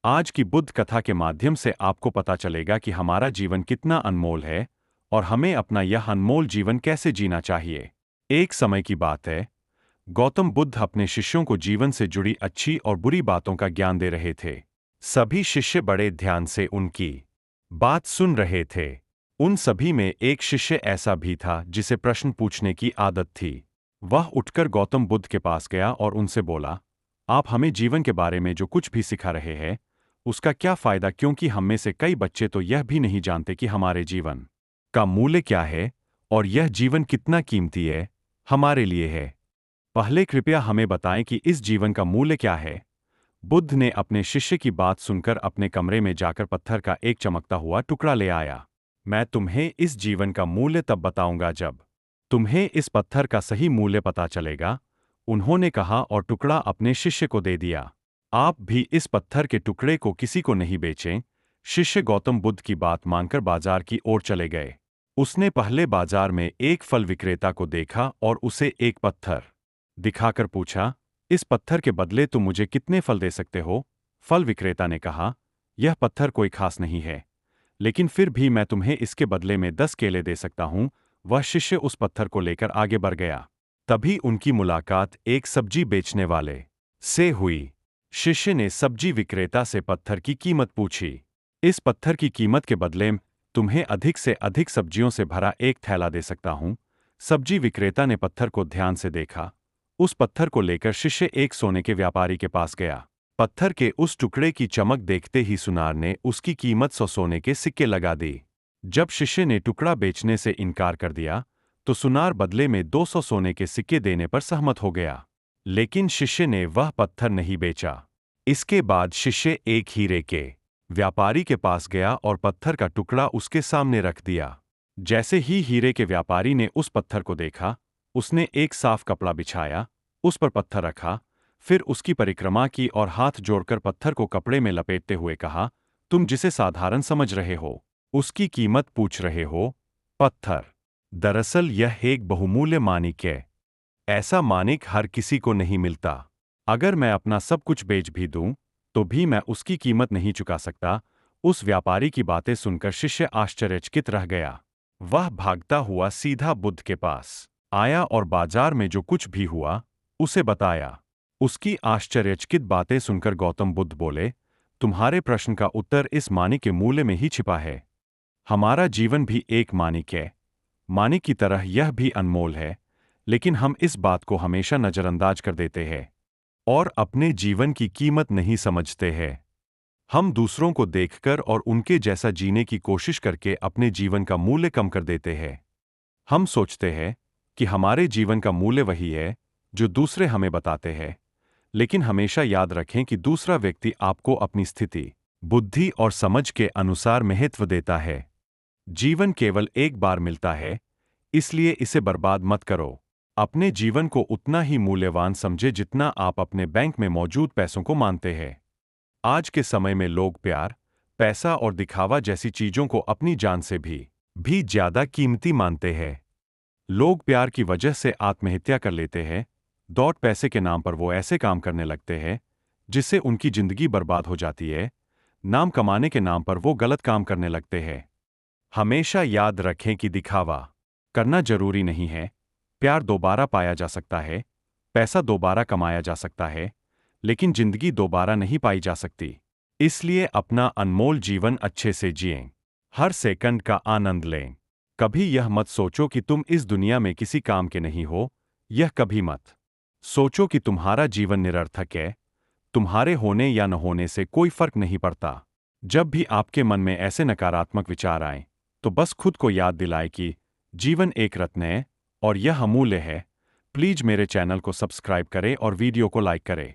आज की बुद्ध कथा के माध्यम से आपको पता चलेगा कि हमारा जीवन कितना अनमोल है और हमें अपना यह अनमोल जीवन कैसे जीना चाहिए। एक समय की बात है, गौतम बुद्ध अपने शिष्यों को जीवन से जुड़ी अच्छी और बुरी बातों का ज्ञान दे रहे थे। सभी शिष्य बड़े ध्यान से उनकी बात सुन रहे थे। उन सभी में एक शिष्य ऐसा भी था जिसे प्रश्न पूछने की आदत थी। वह उठकर गौतम बुद्ध के पास गया और उनसे बोला, आप हमें जीवन के बारे में जो कुछ भी सिखा रहे हैं उसका क्या फायदा, क्योंकि हम में से कई बच्चे तो यह भी नहीं जानते कि हमारे जीवन का मूल्य क्या है और यह जीवन कितना कीमती है हमारे लिए है। पहले कृपया हमें बताएं कि इस जीवन का मूल्य क्या है। बुद्ध ने अपने शिष्य की बात सुनकर अपने कमरे में जाकर पत्थर का एक चमकता हुआ टुकड़ा ले आया। मैं तुम्हें इस जीवन का मूल्य तब बताऊंगा जब तुम्हें इस पत्थर का सही मूल्य पता चलेगा, उन्होंने कहा और टुकड़ा अपने शिष्य को दे दिया। आप भी इस पत्थर के टुकड़े को किसी को नहीं बेचें। शिष्य गौतम बुद्ध की बात मानकर बाजार की ओर चले गए। उसने पहले बाजार में एक फल विक्रेता को देखा और उसे एक पत्थर दिखाकर पूछा, इस पत्थर के बदले तुम मुझे कितने फल दे सकते हो? फल विक्रेता ने कहा, यह पत्थर कोई खास नहीं है, लेकिन फिर भी मैं तुम्हें इसके बदले में 10 केले दे सकता हूं। वह शिष्य उस पत्थर को लेकर आगे बढ़ गया। तभी उनकी मुलाकात एक सब्जी बेचने वाले से हुई। शिष्य ने सब्जी विक्रेता से पत्थर की कीमत पूछी। इस पत्थर की कीमत के बदले में तुम्हें अधिक से अधिक सब्जियों से भरा एक थैला दे सकता हूं। सब्जी विक्रेता ने पत्थर को ध्यान से देखा। उस पत्थर को लेकर शिष्य एक सोने के व्यापारी के पास गया। पत्थर के उस टुकड़े की चमक देखते ही सुनार ने उसकी कीमत 100 सोने के सिक्के लगा दी। जब शिष्य ने टुकड़ा बेचने से इनकार कर दिया, तो सुनार बदले में 200 सोने के सिक्के देने पर सहमत हो गया। लेकिन शिष्य ने वह पत्थर नहीं बेचा। इसके बाद शिष्य एक हीरे के व्यापारी के पास गया और पत्थर का टुकड़ा उसके सामने रख दिया। जैसे ही हीरे के व्यापारी ने उस पत्थर को देखा, उसने एक साफ कपड़ा बिछाया, उस पर पत्थर रखा, फिर उसकी परिक्रमा की और हाथ जोड़कर पत्थर को कपड़े में लपेटते हुए कहा, तुम जिसे साधारण समझ रहे हो उसकी कीमत पूछ रहे हो? पत्थर दरअसल यह एक बहुमूल्य माणिक है। ऐसा माणिक हर किसी को नहीं मिलता। अगर मैं अपना सब कुछ बेच भी दूं तो भी मैं उसकी कीमत नहीं चुका सकता। उस व्यापारी की बातें सुनकर शिष्य आश्चर्यचकित रह गया। वह भागता हुआ सीधा बुद्ध के पास आया और बाजार में जो कुछ भी हुआ उसे बताया। उसकी आश्चर्यचकित बातें सुनकर गौतम बुद्ध बोले, तुम्हारे प्रश्न का उत्तर इस माणिक के मूल्य में ही छिपा है। हमारा जीवन भी एक माणिक है। माणिक की तरह यह भी अनमोल है, लेकिन हम इस बात को हमेशा नजरअंदाज कर देते हैं और अपने जीवन की कीमत नहीं समझते हैं। हम दूसरों को देखकर और उनके जैसा जीने की कोशिश करके अपने जीवन का मूल्य कम कर देते हैं। हम सोचते हैं कि हमारे जीवन का मूल्य वही है जो दूसरे हमें बताते हैं, लेकिन हमेशा याद रखें कि दूसरा व्यक्ति आपको अपनी स्थिति, बुद्धि और समझ के अनुसार महत्व देता है। जीवन केवल एक बार मिलता है, इसलिए इसे बर्बाद मत करो। अपने जीवन को उतना ही मूल्यवान समझे जितना आप अपने बैंक में मौजूद पैसों को मानते हैं। आज के समय में लोग प्यार, पैसा और दिखावा जैसी चीजों को अपनी जान से भी ज्यादा कीमती मानते हैं। लोग प्यार की वजह से आत्महत्या कर लेते हैं। दौड़ पैसे के नाम पर वो ऐसे काम करने लगते हैं जिससे उनकी जिंदगी बर्बाद हो जाती है। नाम कमाने के नाम पर वो गलत काम करने लगते हैं। हमेशा याद रखें कि दिखावा करना जरूरी नहीं है। प्यार दोबारा पाया जा सकता है, पैसा दोबारा कमाया जा सकता है, लेकिन जिंदगी दोबारा नहीं पाई जा सकती। इसलिए अपना अनमोल जीवन अच्छे से जिएं। हर सेकंड का आनंद लें। कभी यह मत सोचो कि तुम इस दुनिया में किसी काम के नहीं हो। यह कभी मत सोचो कि तुम्हारा जीवन निरर्थक है। तुम्हारे होने या न होने से कोई फर्क नहीं पड़ता। जब भी आपके मन में ऐसे नकारात्मक विचार आएं, तो बस खुद को याद दिलाए कि जीवन एक रत्न है और यह अमूल्य है। प्लीज मेरे चैनल को सब्सक्राइब करें और वीडियो को लाइक करें।